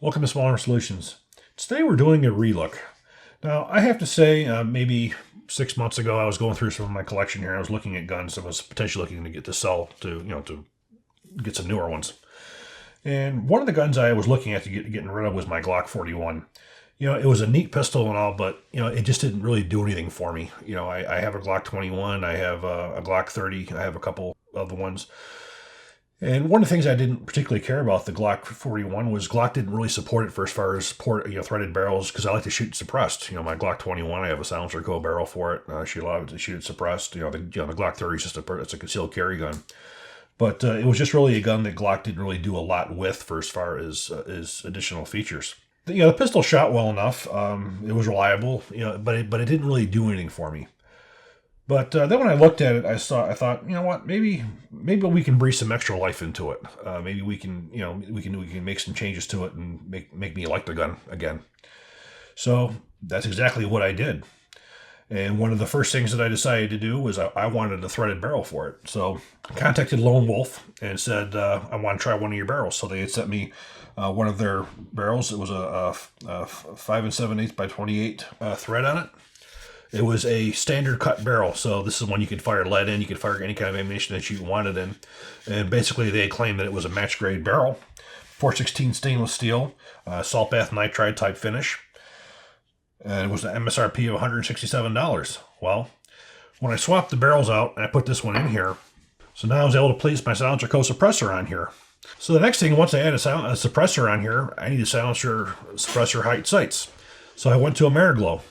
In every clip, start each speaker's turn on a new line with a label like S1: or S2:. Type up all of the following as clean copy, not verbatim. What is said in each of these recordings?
S1: Welcome to Smaller Solutions. Today we're doing a relook. Now I have to say, maybe 6 months ago I was going through some of my collection here. I was looking at guns. I was potentially looking to get to sell to get some newer ones. And one of the guns I was looking at getting rid of was my Glock 41. It was a neat pistol and all, but it just didn't really do anything for me. I have a Glock 21. I have a Glock 30. I have a couple other ones. And one of the things I didn't particularly care about the Glock 41 was Glock didn't really support it for as far as threaded barrels, because I like to shoot suppressed. My Glock 21, I have a silencer recoil barrel for it. I shoot a lot of it to shoot it suppressed. The Glock 30 is just it's a concealed carry gun. But it was just really a gun that Glock didn't really do a lot with for as far as additional features. The pistol shot well enough. It was reliable, but it didn't really do anything for me. But then when I looked at it, I thought, what? Maybe we can breathe some extra life into it. Maybe we can make some changes to it and make me like the gun again. So that's exactly what I did. And one of the first things that I decided to do was I wanted a threaded barrel for it. So I contacted Lone Wolf and said, I want to try one of your barrels. So they had sent me one of their barrels. It was a 5 7/8 by 28 thread on it. It was a standard cut barrel, so this is one you could fire lead in. You could fire any kind of ammunition that you wanted in. And basically, they claimed that it was a match grade barrel, 416 stainless steel, salt bath nitride type finish. And it was an MSRP of $167. Well, when I swapped the barrels out and I put this one in here, so now I was able to place my silencer suppressor on here. So the next thing, once I add a suppressor on here, I need a silencer suppressor height sights. So I went to Ameriglow.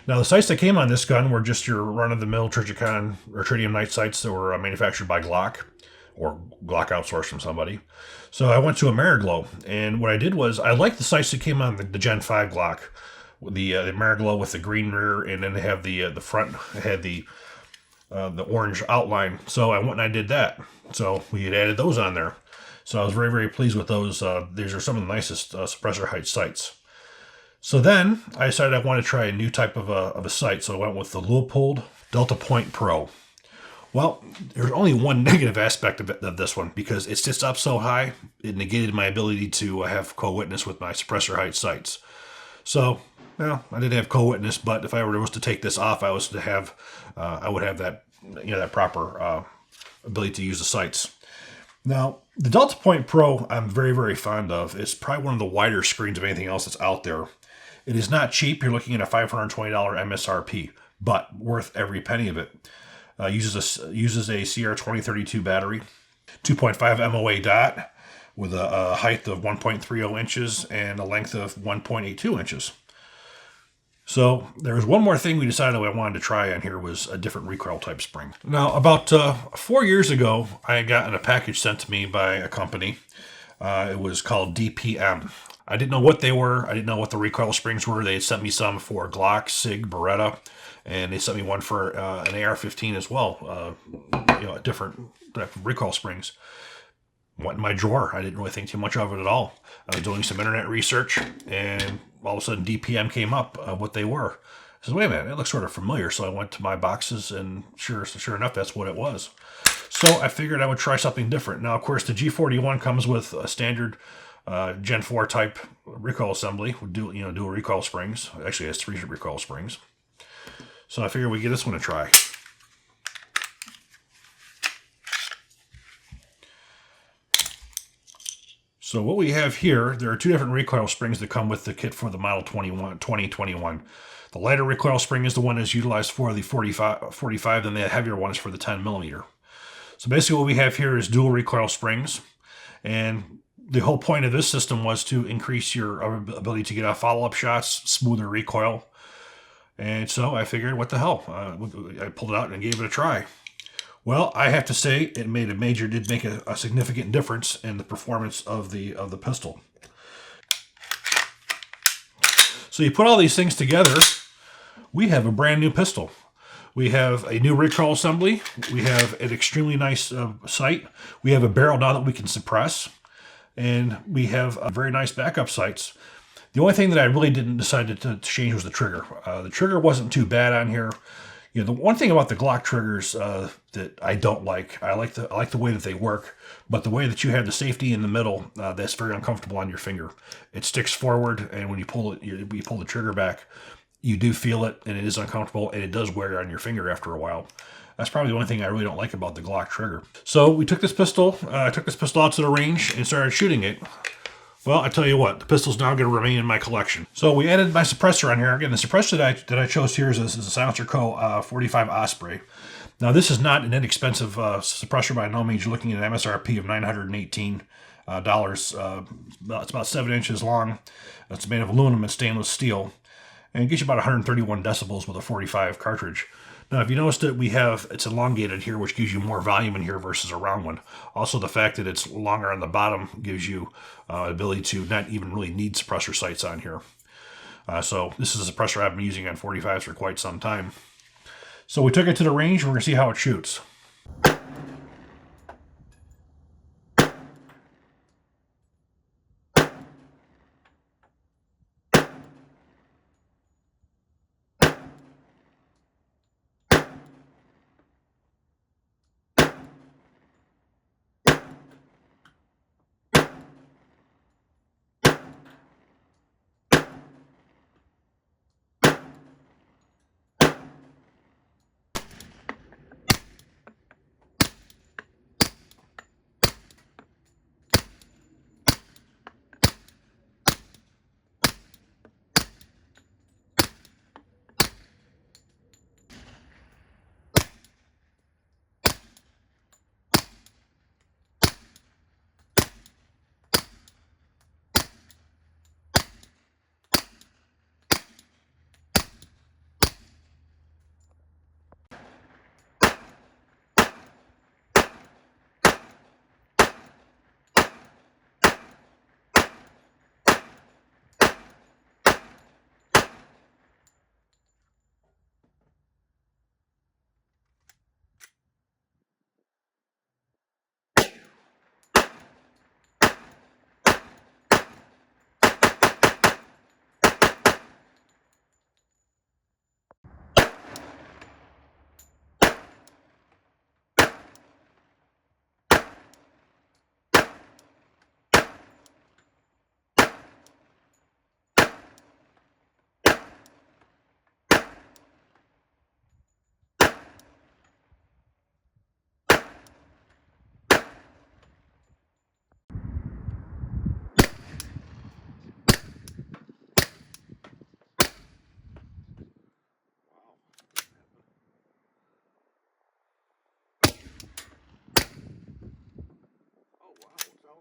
S1: Now, the sights that came on this gun were just your run-of-the-mill Trijicon or tritium night sights that were manufactured by Glock, or Glock outsourced from somebody. So I went to Ameriglow, and what I did was I liked the sights that came on the Gen 5 Glock, the Ameriglow with the green rear, and then they have the front had the orange outline. So I went and I did that. So we had added those on there. So I was very, very pleased with those. These are some of the nicest suppressor height sights. So then I decided I wanted to try a new type of a sight, so I went with the Leupold Delta Point Pro. Well, there's only one negative aspect of this one, because it sits up so high, it negated my ability to have co-witness with my suppressor height sights. So, I didn't have co-witness, but if I was to take this off, I would have that that proper ability to use the sights. Now, the Delta Point Pro I'm very, very fond of. It's probably one of the wider screens of anything else that's out there. It is not cheap. You're looking at a $520 MSRP, but worth every penny of it. Uses a CR2032 battery, 2.5 MOA dot with a height of 1.30 inches and a length of 1.82 inches. So there was one more thing we decided I wanted to try on here, was a different recoil type spring. Now, about 4 years ago, I had gotten a package sent to me by a company. It was called DPM. I didn't know what they were. I didn't know what the recoil springs were. They had sent me some for Glock, SIG, Beretta, and they sent me one for an AR-15 as well. A different type of recoil springs. Went in my drawer. I didn't really think too much of it at all. I was doing some internet research, and all of a sudden DPM came up, what they were. I said, wait a minute, it looks sort of familiar. So I went to my boxes, and sure enough, that's what it was. So I figured I would try something different. Now, of course, the G41 comes with a standard Gen 4 type recoil assembly with dual recoil springs. Actually, it has 3 recoil springs. So I figured we'd give this one a try. So what we have here, there are 2 different recoil springs that come with the kit for the model 2021. The lighter recoil spring is the one that's utilized for the 45, and the heavier one is for the 10 millimeter. So basically what we have here is dual recoil springs, and the whole point of this system was to increase your ability to get off follow-up shots, smoother recoil. And so I figured, what the hell? I pulled it out and gave it a try. Well, I have to say it did make a significant difference in the performance of the pistol. So you put all these things together, we have a brand new pistol. We have a new recoil assembly. We have an extremely nice sight. We have a barrel now that we can suppress. And we have very nice backup sights. The only thing that I really didn't decide to change was the trigger. The trigger wasn't too bad on here. The one thing about the Glock triggers that I don't like, I like the way that they work, but the way that you have the safety in the middle, that's very uncomfortable on your finger. It sticks forward, and when you pull it, you pull the trigger back, you do feel it, and it is uncomfortable, and it does wear on your finger after a while. That's probably the only thing I really don't like about the Glock trigger. So we took this pistol, I took this pistol out to the range and started shooting it. Well, I tell you what, the pistol's now going to remain in my collection. So we added my suppressor on here. Again, the suppressor that I chose here is a Silencer Co. 45 Osprey. Now, this is not an inexpensive suppressor by no means. You're looking at an MSRP of $918. It's about 7 inches long. It's made of aluminum and stainless steel. And it gives you about 131 decibels with a 45 cartridge. Now, if you noticed that it's elongated here, which gives you more volume in here versus a round one. Also, the fact that it's longer on the bottom gives you ability to not even really need suppressor sights on here. So this is a suppressor I've been using on 45s for quite some time. So we took it to the range, and we're going to see how it shoots.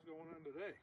S1: Going on today?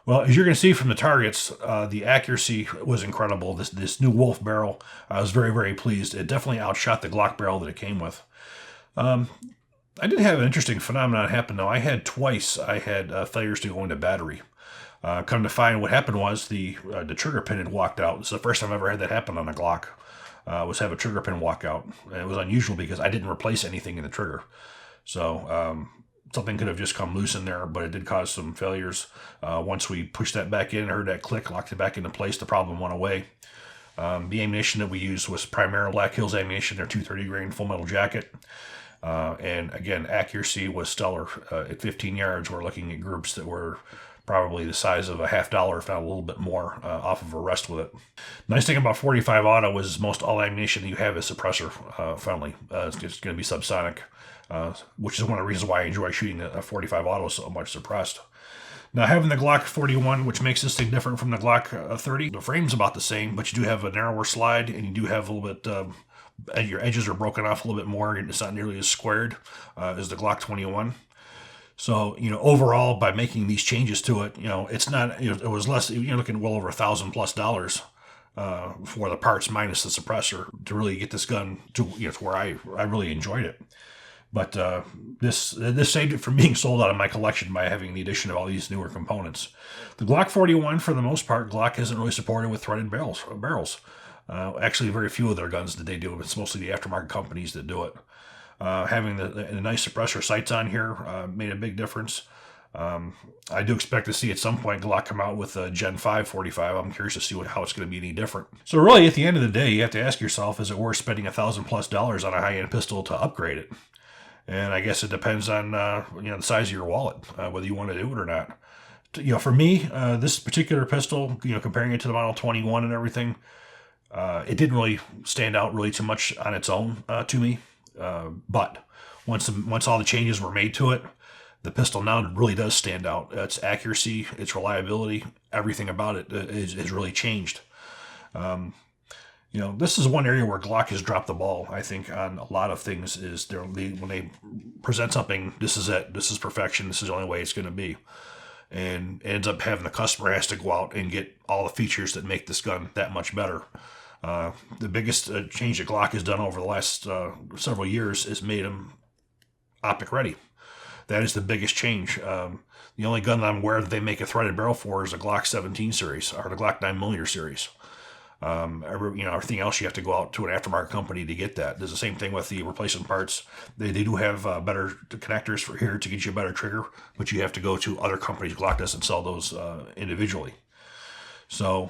S1: Well, as you're going to see from the targets, the accuracy was incredible. This new Wolf barrel, I was very, very pleased. It definitely outshot the Glock barrel that it came with. I did have an interesting phenomenon happen, though. I had failures to go into battery. Come to find, what happened was the trigger pin had walked out. It's the first time I've ever had that happen on a Glock. Was have a trigger pin walk out. And it was unusual because I didn't replace anything in the trigger. So something could have just come loose in there, but it did cause some failures. Once we pushed that back in, heard that click, locked it back into place, the problem went away. The ammunition that we used was primarily Black Hills ammunition, their 230 grain full metal jacket. And again, accuracy was stellar. At 15 yards, we're looking at groups that were probably the size of a $50, if not a little bit more, off of a rest with it. Nice thing about 45 auto is most all ammunition that you have is suppressor friendly. It's going to be subsonic, which is one of the reasons why I enjoy shooting a 45 auto so much suppressed. Now, having the Glock 41, which makes this thing different from the Glock 30, the frame's about the same, but you do have a narrower slide, and you do have a little bit, your edges are broken off a little bit more, and it's not nearly as squared as the Glock 21. So, overall, by making these changes to it, it's not, it was less, you're looking well over $1,000+ for the parts minus the suppressor to really get this gun to, to where I really enjoyed it. But this saved it from being sold out of my collection by having the addition of all these newer components. The Glock 41, for the most part, Glock hasn't really supported with threaded barrels. Actually, very few of their guns that they do. It's mostly the aftermarket companies that do it. Having the nice suppressor sights on here made a big difference. I do expect to see at some point Glock come out with a Gen 5 45. I'm curious to see how it's going to be any different. So really, at the end of the day, you have to ask yourself, is it worth spending $1,000+ on a high-end pistol to upgrade it? And I guess it depends on the size of your wallet, whether you want to do it or not. For me, this particular pistol, comparing it to the Model 21 and everything, it didn't really stand out really too much on its own to me. But once all the changes were made to it, the pistol now really does stand out. Its accuracy, its reliability, everything about it is really changed. This is one area where Glock has dropped the ball, I think, on a lot of things. Is when they present something, this is it, this is perfection, this is the only way it's going to be, and it ends up having the customer has to go out and get all the features that make this gun that much better. The biggest change that Glock has done over the last several years is made them optic ready. That is the biggest change. The only gun that I'm aware that they make a threaded barrel for is the Glock 17 series or the Glock 9mm series. Everything else you have to go out to an aftermarket company to get that. There's the same thing with the replacement parts. They do have better connectors for here to get you a better trigger, but you have to go to other companies. Glock doesn't sell those individually. So,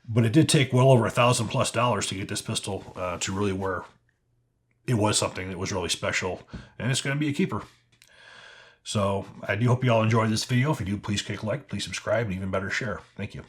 S1: but it did take well over $1,000+ to get this pistol to really where it was something that was really special, and it's going to be a keeper. So I do hope you all enjoyed this video. If you do, please click like, please subscribe, and even better, share. Thank you.